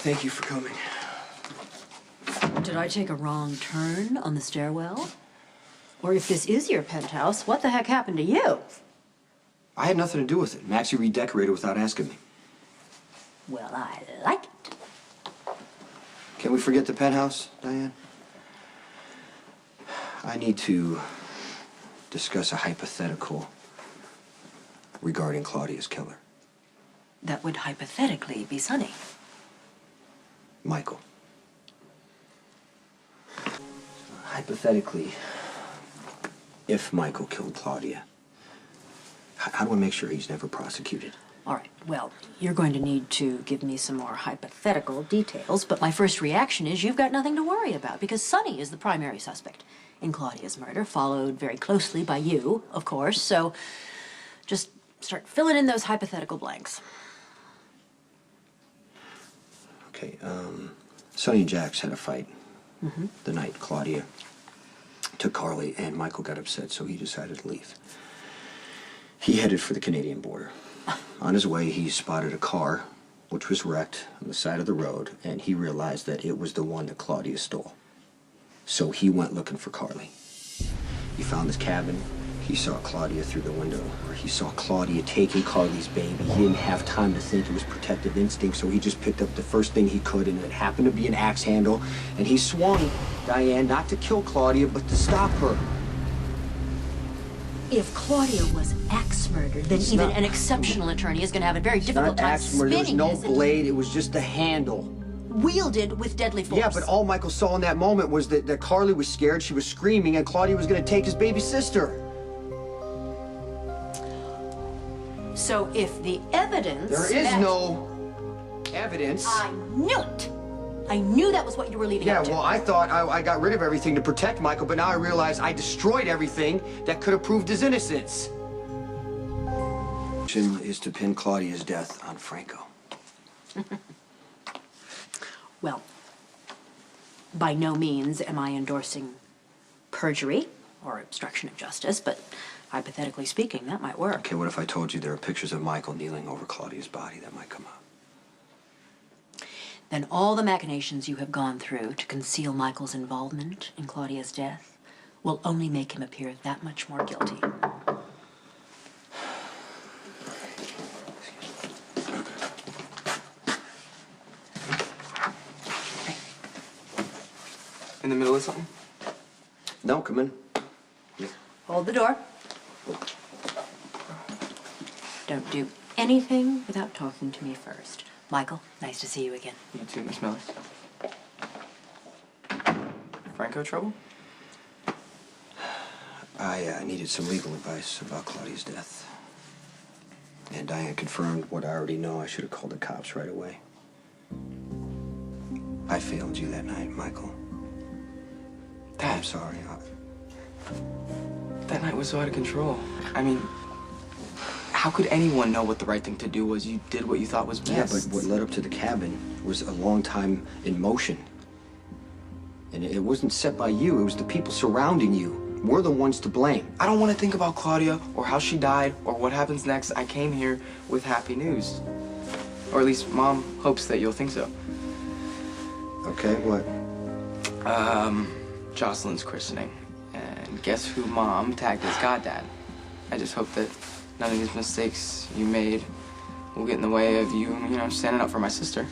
Thank you for coming. Did I take a wrong turn on the stairwell? Or if this is your penthouse, what the heck happened to you? I had nothing to do with it. Maxie redecorated without asking me. Well, I like it. Can we forget the penthouse, Diane? I need to discuss a hypothetical regarding Claudia's killer. That would hypothetically be Sonny. Michael. Hypothetically, if Michael killed Claudia, how do I make sure he's never prosecuted? All right, well, you're going to need to give me some more hypothetical details, but my first reaction is you've got nothing to worry about because Sonny is the primary suspect in Claudia's murder, followed very closely by you, of course, so just start filling in those hypothetical blanks. Okay, Sonny and Jax had a fight the night Claudia took Carly, and Michael got upset, so he decided to leave. He headed for the Canadian border. On his way, he spotted a car, which was wrecked on the side of the road, and he realized that it was the one that Claudia stole. So he went looking for Carly. He found his cabin. He saw Claudia through the window. He saw Claudia taking Carly's baby. He didn't have time to think. It was protective instinct, so he just picked up the first thing he could, and it happened to be an axe handle, and he swung Diane not to kill Claudia, but to stop her. If Claudia was axe murdered, then even an exceptional attorney is going to have a very difficult time spinning this. There was no blade, it was just a handle. Wielded with deadly force. Yeah, but all Michael saw in that moment was that Carly was scared, she was screaming, and Claudia was going to take his baby sister. So if the evidence... There is no evidence. I knew it. I knew that was what you were leading up to. Yeah, well, I thought I got rid of everything to protect Michael, but now I realize I destroyed everything that could have proved his innocence. Is to pin Claudia's death on Franco. Well, by no means am I endorsing perjury or obstruction of justice, but hypothetically speaking, that might work. Okay, what if I told you there are pictures of Michael kneeling over Claudia's body? That might come up. Then all the machinations you have gone through to conceal Michael's involvement in Claudia's death will only make him appear that much more guilty. In the middle of something? No, come in. Yeah. Hold the door. Don't do anything without talking to me first. Michael, nice to see you again. You too, Miss Miller. Franco trouble? I needed some legal advice about Claudia's death. And Diane confirmed what I already know. I should have called the cops right away. I failed you that night, Michael. I'm sorry. That night was so out of control. I mean, how could anyone know what the right thing to do was? You did what you thought was best. Yeah, but what led up to the cabin was a long time in motion. And it wasn't set by you. It was the people surrounding you. We're the ones to blame. I don't want to think about Claudia or how she died or what happens next. I came here with happy news. Or at least Mom hopes that you'll think so. Okay, what? Jocelyn's christening. And guess who Mom tagged as goddad? I just hope that none of these mistakes you made will get in the way of you, standing up for my sister.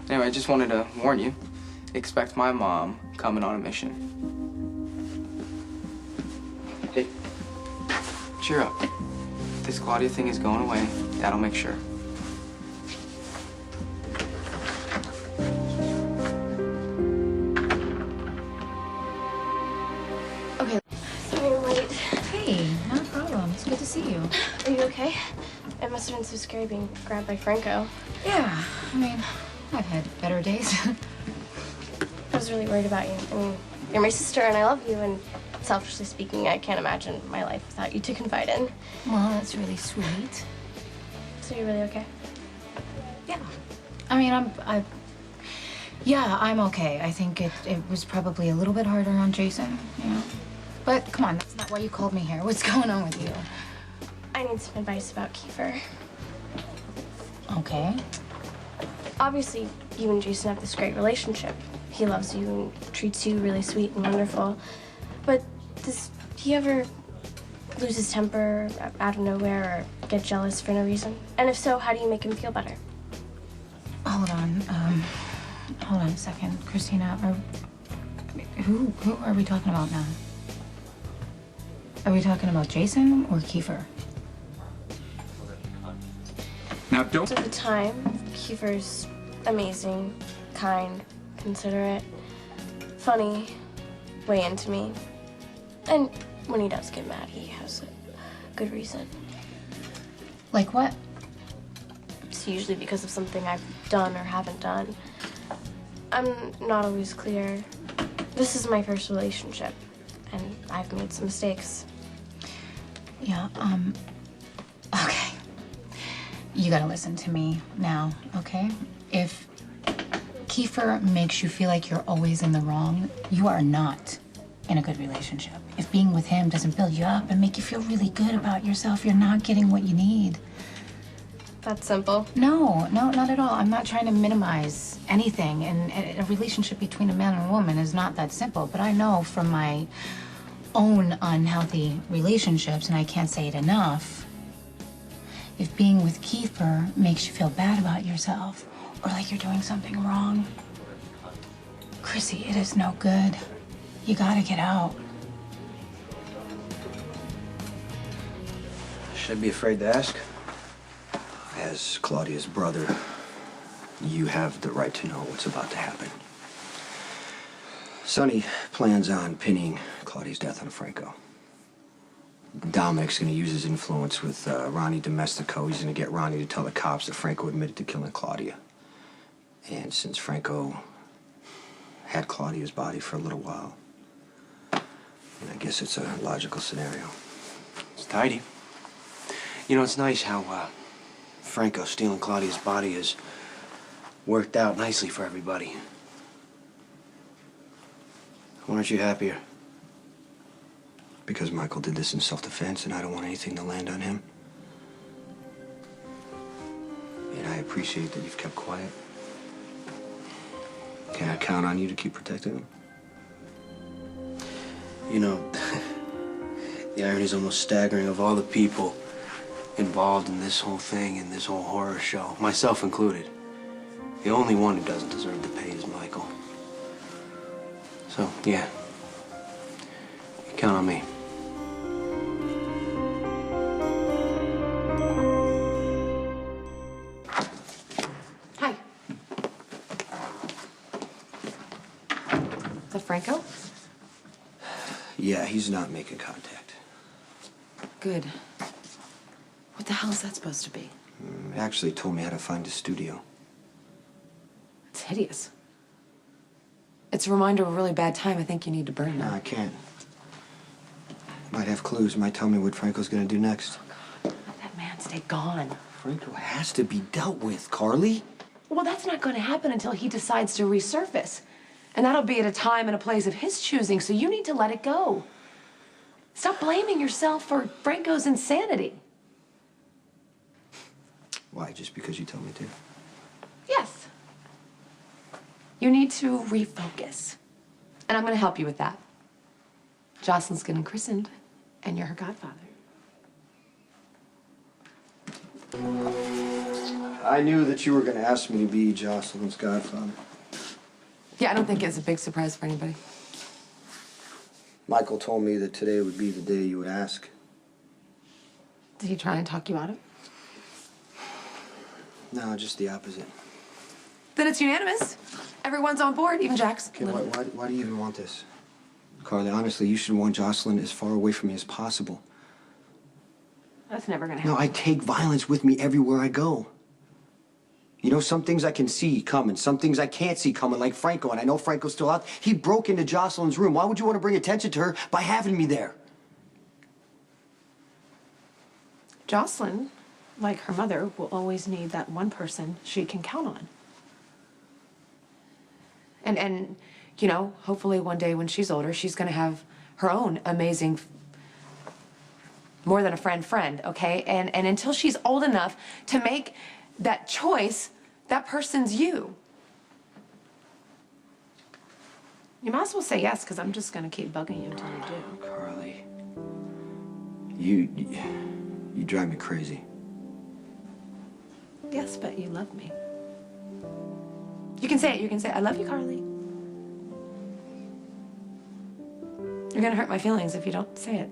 Anyway, I just wanted to warn you. Expect my mom coming on a mission. Hey, cheer up. This Claudia thing is going away. Dad'll make sure. Okay. Sorry I'm late. Hey, no problem. It's good to see you. Are you okay? It must have been so scary being grabbed by Franco. Yeah, I mean, I've had better days. I was really worried about you. I mean, you're my sister and I love you, and selfishly speaking, I can't imagine my life without you to confide in. Well, that's really sweet. So you're really okay? Yeah. I mean, I'm okay. I think it was probably a little bit harder on Jason, But come on, that's not why you called me here. What's going on with you? I need some advice about Kiefer. Okay. obviously, you and Jason have this great relationship. He loves you and treats you really sweet and wonderful. But does he ever lose his temper out of nowhere or get jealous for no reason? And if so, how do you make him feel better? Hold on. Hold on a second. Christina, who are we talking about now? Are we talking about Jason or Kiefer? Now, don't... At the time, Kiefer's amazing, kind, considerate, funny, way into me. And when he does get mad, he has a good reason. Like what? It's usually because of something I've done or haven't done. I'm not always clear. This is my first relationship, and I've made some mistakes. Yeah, okay. You gotta listen to me now, okay? If Kiefer makes you feel like you're always in the wrong, you are not in a good relationship. If being with him doesn't build you up and make you feel really good about yourself, you're not getting what you need. That's simple. No, not at all. I'm not trying to minimize anything, and a relationship between a man and a woman is not that simple, but I know from my own unhealthy relationships, and I can't say it enough, if being with Kiefer makes you feel bad about yourself or like you're doing something wrong, Chrissy, it is no good. You gotta get out. Should I be afraid to ask? As Claudia's brother, you have the right to know what's about to happen. Sonny plans on pinning Claudia's death on Franco. Dominic's going to use his influence with Ronnie Domestico. He's going to get Ronnie to tell the cops that Franco admitted to killing Claudia. And since Franco had Claudia's body for a little while, I guess it's a logical scenario. It's tidy. You know, it's nice how Franco stealing Claudia's body has worked out nicely for everybody. Why aren't you happier? Because Michael did this in self-defense and I don't want anything to land on him. And I appreciate that you've kept quiet. Can I count on you to keep protecting him? You know, the irony is almost staggering. Of all the people involved in this whole thing, in this whole horror show, myself included, the only one who doesn't deserve to pay is Michael. So, yeah, you count on me. Hi. Is that Franco? Yeah, he's not making contact. Good. What the hell is that supposed to be? He actually told me how to find his studio. It's hideous. It's a reminder of a really bad time. I think you need to burn No, that. I can't. Might have clues. Might tell me what Franco's gonna do next. Let that man stay gone. Franco has to be dealt with, Carly. Well, that's not going to happen until he decides to resurface. And that'll be at a time and a place of his choosing, so you need to let it go. Stop blaming yourself for Franco's insanity. Why? Just because you tell me to? Yes. You need to refocus. And I'm going to help you with that. Jocelyn's getting christened, and you're her godfather. I knew that you were gonna ask me to be Jocelyn's godfather. Yeah, I don't think it's a big surprise for anybody. Michael told me that today would be the day you would ask. Did he try and talk you out of it? No, just the opposite. Then it's unanimous. Everyone's on board, even Jax. Okay, why do you even want this? Carly, honestly, you should want Jocelyn as far away from me as possible. That's never gonna happen. No, I take violence with me everywhere I go. You know, some things I can see coming, some things I can't see coming, like Franco, and I know Franco's still out. He broke into Jocelyn's room. Why would you want to bring attention to her by having me there? Jocelyn, like her mother, will always need that one person she can count on. And you know, hopefully one day when she's older, she's gonna have her own amazing, more than a friend, okay? And until she's old enough to make that choice, That person's you. You might as well say yes, because I'm just going to keep bugging you until you do. Carly, you drive me crazy. Yes, but you love me. You can say it. You can say, I love you, Carly. You're going to hurt my feelings if you don't say it.